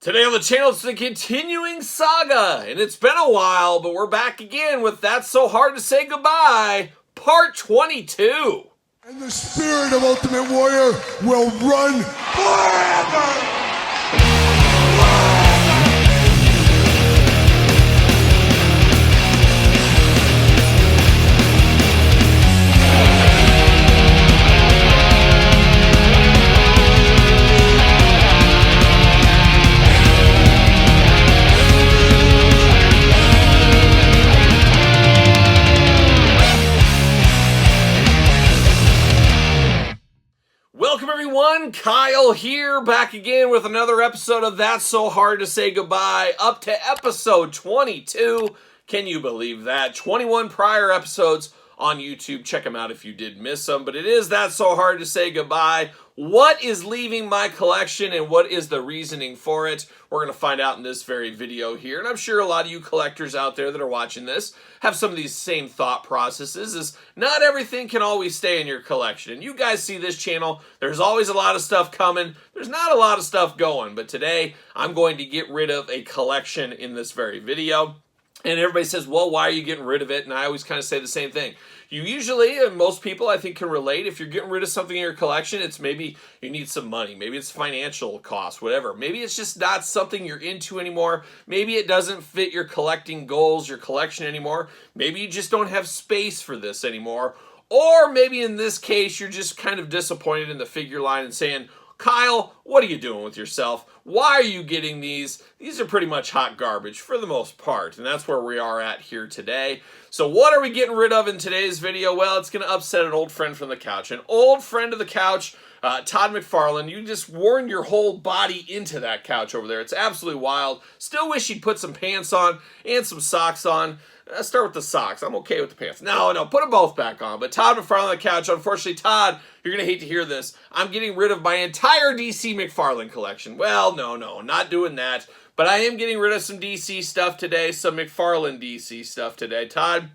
Today on the channel, it's the continuing saga, and it's been a while, but we're back again with That's So Hard to Say Goodbye, Part 22. And the spirit of Ultimate Warrior will run forever! Welcome everyone, Kyle here, back again with another episode of That's So Hard to Say Goodbye, up to episode 22. Can you believe that? 21 prior episodes on YouTube. Check them out if you did miss them, but it is That's So Hard to Say Goodbye. What is leaving my collection and what is the reasoning for it? We're going to find out in this very video here, and I'm sure a lot of you collectors out there that are watching this have some of these same thought processes, is not everything can always stay in your collection. And you guys see this channel, there's always a lot of stuff coming, there's not a lot of stuff going, but today I'm going to get rid of a collection in this very video. And everybody says, well, why are you getting rid of it? And I always kind of say the same thing. You usually, and most people I think can relate, if you're getting rid of something in your collection, it's maybe you need some money. Maybe it's financial cost, whatever. Maybe it's just not something you're into anymore. Maybe it doesn't fit your collecting goals, your collection anymore. Maybe you just don't have space for this anymore. Or maybe in this case, you're just kind of disappointed in the figure line and saying, Kyle, what are you doing with yourself? Why are you getting these? These are pretty much hot garbage for the most part, and that's where we are at here today. So what are we getting rid of in today's video? Well, it's going to upset an old friend from the couch. An old friend of the couch, Todd McFarlane. You just worn your whole body into that couch over there. It's absolutely wild. Still wish he'd put some pants on and some socks on. Let's start with the socks. I'm okay with the pants. No, put them both back on. But Todd McFarlane on the couch, unfortunately, Todd, you're going to hate to hear this. I'm getting rid of my entire DC McFarlane collection. Well, no, not doing that. But I am getting rid of some DC stuff today, some McFarlane DC stuff today. Todd,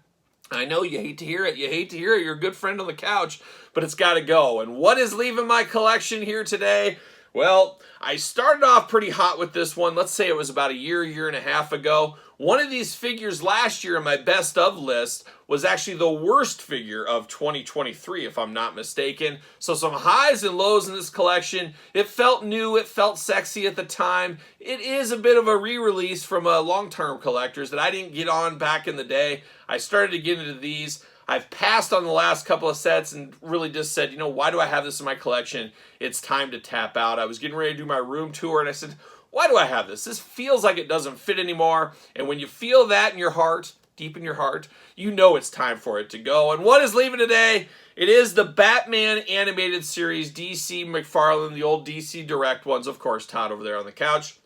I know you hate to hear it. You hate to hear it. You're a good friend on the couch, but it's got to go. And what is leaving my collection here today? Well, I started off pretty hot with this one. Let's say it was about a year and a half ago. One of these figures last year in my best of list was actually the worst figure of 2023, if I'm not mistaken. So some highs and lows in this collection. It felt new, it felt sexy at the time. It is a bit of a re-release from long-term collectors that I didn't get on back in the day. I started to get into these. I've passed on the last couple of sets and really just said, why do I have this in my collection? It's time to tap out. I was getting ready to do my room tour and I said, why do I have this? This feels like it doesn't fit anymore. And when you feel that in your heart, deep in your heart, you know it's time for it to go. And what is leaving today? It is the Batman animated series, DC McFarlane, the old DC Direct ones. Of course, Todd over there on the couch.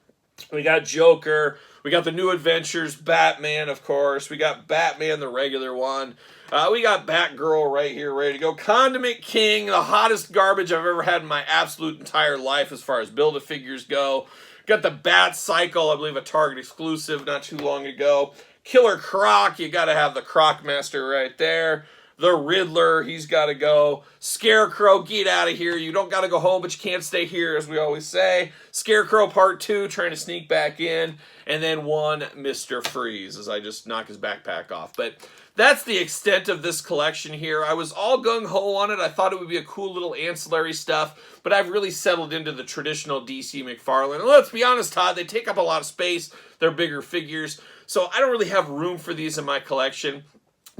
We got Joker. We got the New Adventures, Batman, of course. We got Batman, the regular one. We got Batgirl right here, ready to go. Condiment King, the hottest garbage I've ever had in my absolute entire life as far as Build-A-Figures go. Got the Bat Cycle, I believe a Target exclusive not too long ago. Killer Croc, you got to have the Croc Master right there. The Riddler, he's got to go. Scarecrow, get out of here. You don't got to go home, but you can't stay here, as we always say. Scarecrow Part 2, trying to sneak back in. And then one Mr. Freeze, as I just knock his backpack off. But that's the extent of this collection here. I was all gung-ho on it. I thought it would be a cool little ancillary stuff, but I've really settled into the traditional DC McFarlane. And let's be honest, Todd, they take up a lot of space. They're bigger figures, so I don't really have room for these in my collection.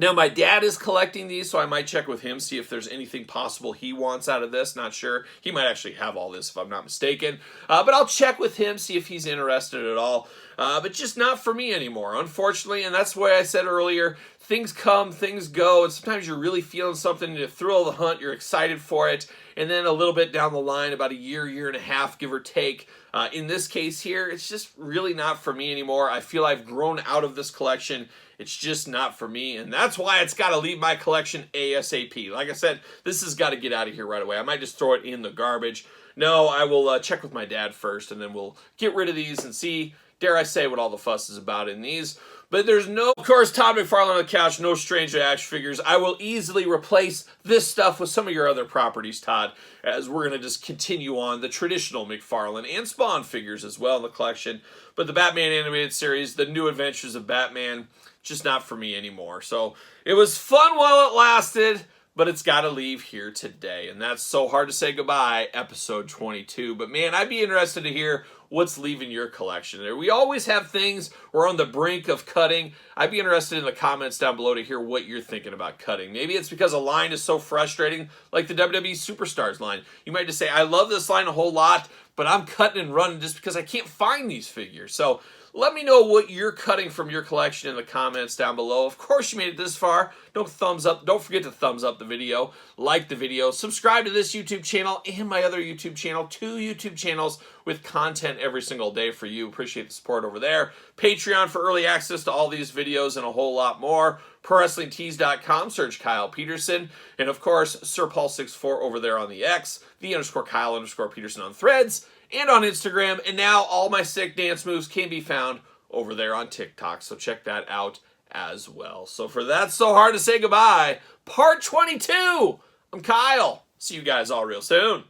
Now, my dad is collecting these, so I might check with him, see if there's anything possible he wants out of this. Not sure. He might actually have all this, if I'm not mistaken. But I'll check with him, see if he's interested at all. But just not for me anymore, unfortunately. And that's why I said earlier, things come, things go. And sometimes you're really feeling something, the thrill of the hunt, you're excited for it. And then a little bit down the line, about a year and a half, give or take, in this case here, it's just really not for me anymore. I feel I've grown out of this collection. It's just not for me, and that's why it's got to leave my collection ASAP. Like I said, this has got to get out of here right away. I might just throw it in the garbage. No, I will check with my dad first, and then we'll get rid of these and see, dare I say, what all the fuss is about in these. But there's no, of course, Todd McFarlane on the couch, no strange to action figures. I will easily replace this stuff with some of your other properties, Todd, as we're going to just continue on the traditional McFarlane and Spawn figures as well in the collection. But the Batman animated series, the new adventures of Batman, just not for me anymore. So it was fun while it lasted, but it's got to leave here today. And that's So Hard to Say Goodbye, episode 22. But man, I'd be interested to hear what's leaving your collection. We always have things we're on the brink of cutting. I'd be interested in the comments down below to hear what you're thinking about cutting. Maybe it's because a line is so frustrating, like the WWE Superstars line. You might just say, I love this line a whole lot, but I'm cutting and running just because I can't find these figures. So let me know what you're cutting from your collection in the comments down below. Of course, you made it this far. Don't forget to thumbs up the video, like the video, subscribe to this YouTube channel and my other YouTube channel, 2 YouTube channels with content every single day for you. Appreciate the support over there. Patreon for early access to all these videos and a whole lot more. ProWrestlingTees.com, search Kyle Peterson. And of course, SirPaul64 over there on the X, _Kyle_Peterson on Threads, and on Instagram. And now all my sick dance moves can be found over there on TikTok. So check that out as well. So for That's So Hard to Say Goodbye, part 22, I'm Kyle. See you guys all real soon.